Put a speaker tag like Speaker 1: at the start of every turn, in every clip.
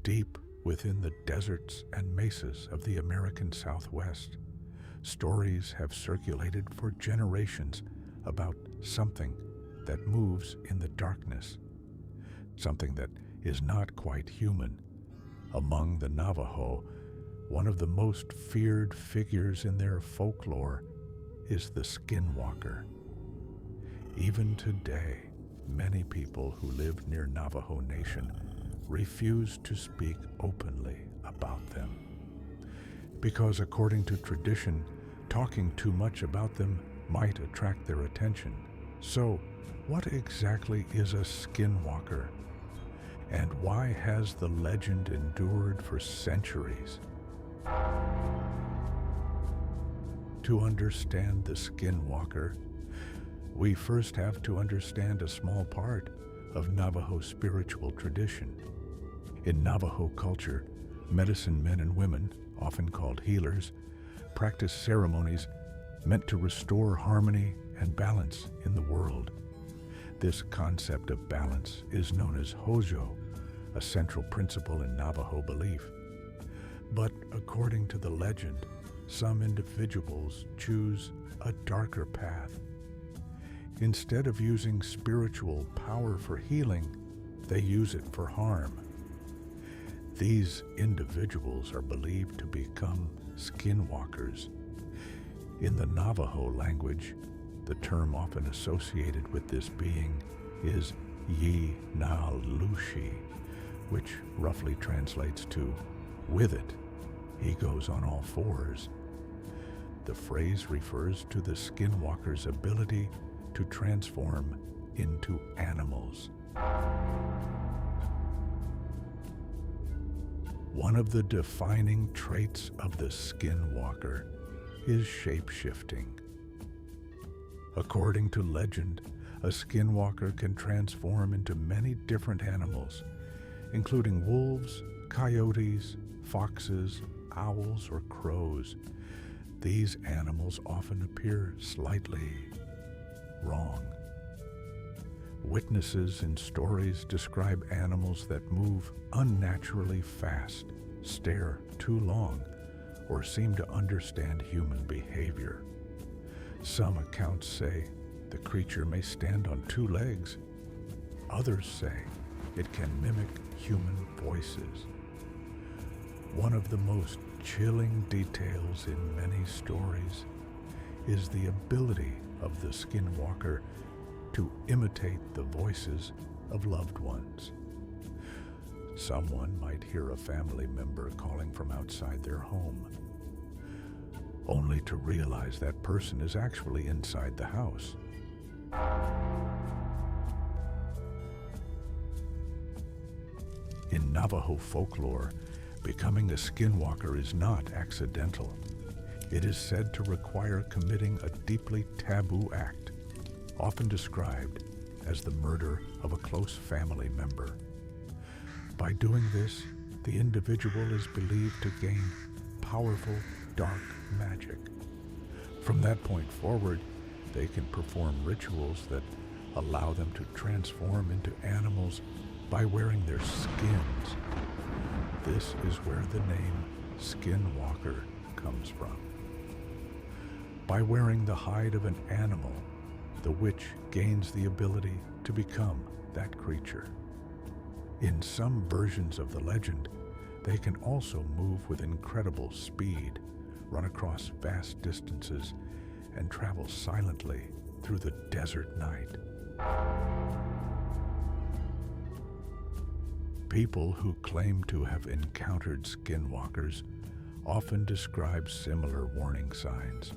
Speaker 1: Deep within the deserts and mesas of the American Southwest, stories have circulated for generations about something that moves in the darkness, something that is not quite human. Among the Navajo, one of the most feared figures in their folklore is the Skinwalker. Even today, many people who live near Navajo Nation refuse to speak openly about them, because according to tradition, talking too much about them might attract their attention. So, what exactly is a Skinwalker? And why has the legend endured for centuries? To understand the Skinwalker, we first have to understand a small part of Navajo spiritual tradition. In Navajo culture, medicine men and women, often called healers, practice ceremonies meant to restore harmony and balance in the world. This concept of balance is known as Hojo, a central principle in Navajo belief. But according to the legend, some individuals choose a darker path. Instead of using spiritual power for healing, they use it for harm. These individuals are believed to become skinwalkers. In the Navajo language, the term often associated with this being is Yi-na-lushi, which roughly translates to, "With it, he goes on all fours." The phrase refers to the skinwalker's ability to transform into animals. One of the defining traits of the skinwalker is shape-shifting. According to legend, a skinwalker can transform into many different animals, including wolves, coyotes, foxes, owls, or crows. These animals often appear slightly wrong. Witnesses in stories describe animals that move unnaturally fast, stare too long, or seem to understand human behavior. Some accounts say the creature may stand on two legs. Others say it can mimic human voices. One of the most chilling details in many stories is the ability of the skinwalker to imitate the voices of loved ones. Someone might hear a family member calling from outside their home, only to realize that person is actually inside the house. In Navajo folklore, becoming a skinwalker is not accidental. It is said to require committing a deeply taboo act, often described as the murder of a close family member. By doing this, the individual is believed to gain powerful, dark magic. From that point forward, they can perform rituals that allow them to transform into animals by wearing their skins. This is where the name Skinwalker comes from. By wearing the hide of an animal, the witch gains the ability to become that creature. In some versions of the legend, they can also move with incredible speed, run across vast distances, and travel silently through the desert night. People who claim to have encountered skinwalkers often describe similar warning signs.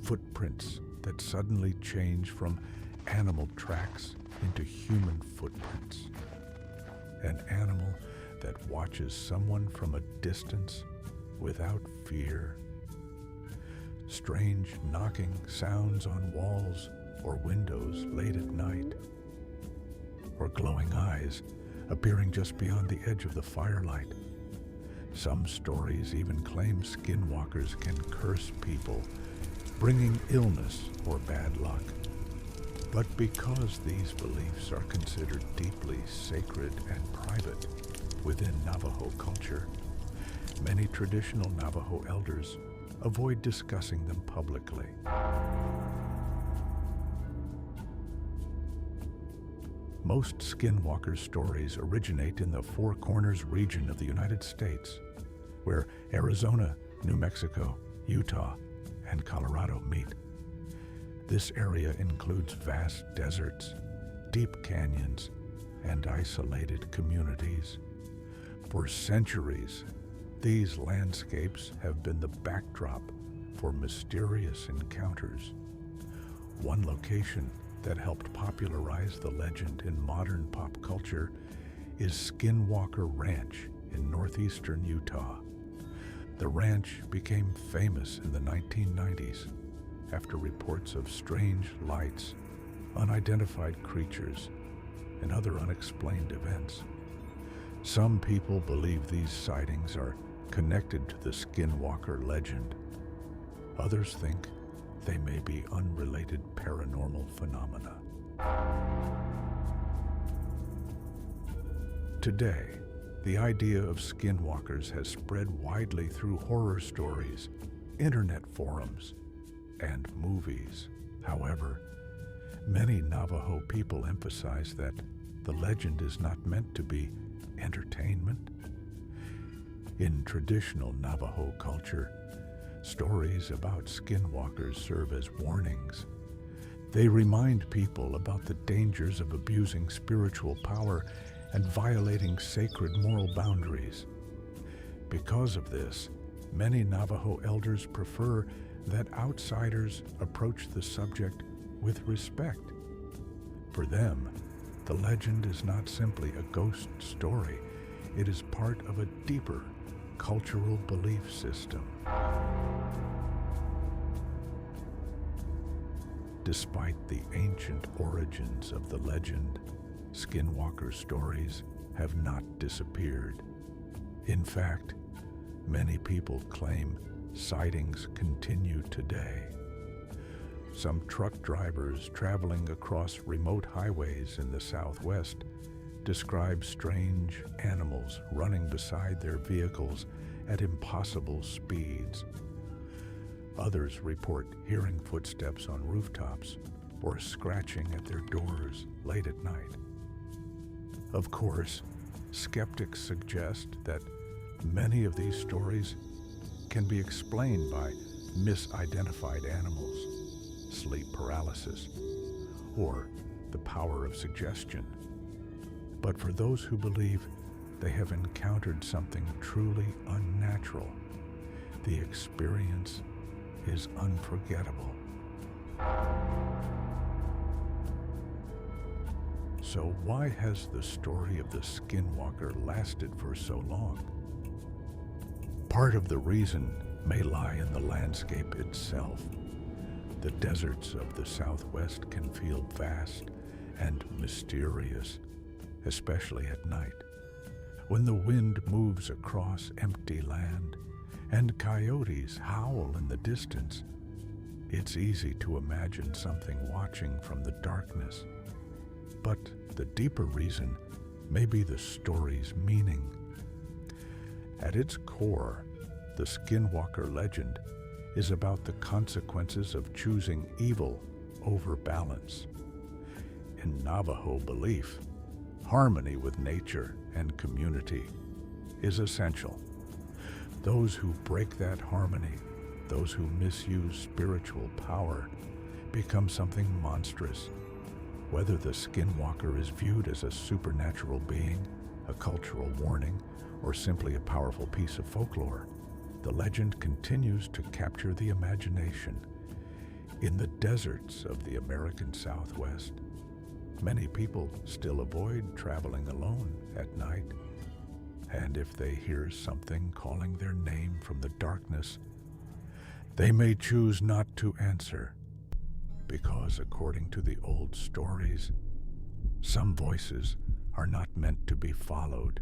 Speaker 1: Footprints that suddenly change from animal tracks into human footprints. An animal that watches someone from a distance without fear. Strange knocking sounds on walls or windows late at night. Or glowing eyes appearing just beyond the edge of the firelight. Some stories even claim skinwalkers can curse people, bringing illness or bad luck. But because these beliefs are considered deeply sacred and private, within Navajo culture. Many traditional Navajo elders avoid discussing them publicly. Most Skinwalker stories originate in the Four Corners region of the United States, where Arizona, New Mexico, Utah, and Colorado meet. This area includes vast deserts, deep canyons, and isolated communities. For centuries, these landscapes have been the backdrop for mysterious encounters. One location that helped popularize the legend in modern pop culture is Skinwalker Ranch in northeastern Utah. The ranch became famous in the 1990s after reports of strange lights, unidentified creatures, and other unexplained events. Some people believe these sightings are connected to the Skinwalker legend. Others think they may be unrelated paranormal phenomena. Today, the idea of skinwalkers has spread widely through horror stories, internet forums, and movies. However, many Navajo people emphasize that the legend is not meant to be entertainment. In traditional Navajo culture, stories about skinwalkers serve as warnings. They remind people about the dangers of abusing spiritual power and violating sacred moral boundaries. Because of this, many Navajo elders prefer that outsiders approach the subject with respect. For them, the legend is not simply a ghost story. It is part of a deeper cultural belief system. Despite the ancient origins of the legend, Skinwalker stories have not disappeared. In fact, many people claim sightings continue today. Some truck drivers traveling across remote highways in the Southwest describe strange animals running beside their vehicles at impossible speeds. Others report hearing footsteps on rooftops or scratching at their doors late at night. Of course, skeptics suggest that many of these stories can be explained by misidentified animals, sleep paralysis, or the power of suggestion. But for those who believe they have encountered something truly unnatural, the experience is unforgettable. So why has the story of the Skinwalker lasted for so long? Part of the reason may lie in the landscape itself. The deserts of the Southwest can feel vast and mysterious, especially at night. When the wind moves across empty land and coyotes howl in the distance, it's easy to imagine something watching from the darkness. But the deeper reason may be the story's meaning. At its core, the Skinwalker legend is about the consequences of choosing evil over balance. In Navajo belief, harmony with nature and community is essential. Those who break that harmony, those who misuse spiritual power, become something monstrous. Whether the Skinwalker is viewed as a supernatural being, a cultural warning, or simply a powerful piece of folklore, the legend continues to capture the imagination. In the deserts of the American Southwest, many people still avoid traveling alone at night. And if they hear something calling their name from the darkness, they may choose not to answer. Because according to the old stories, some voices are not meant to be followed.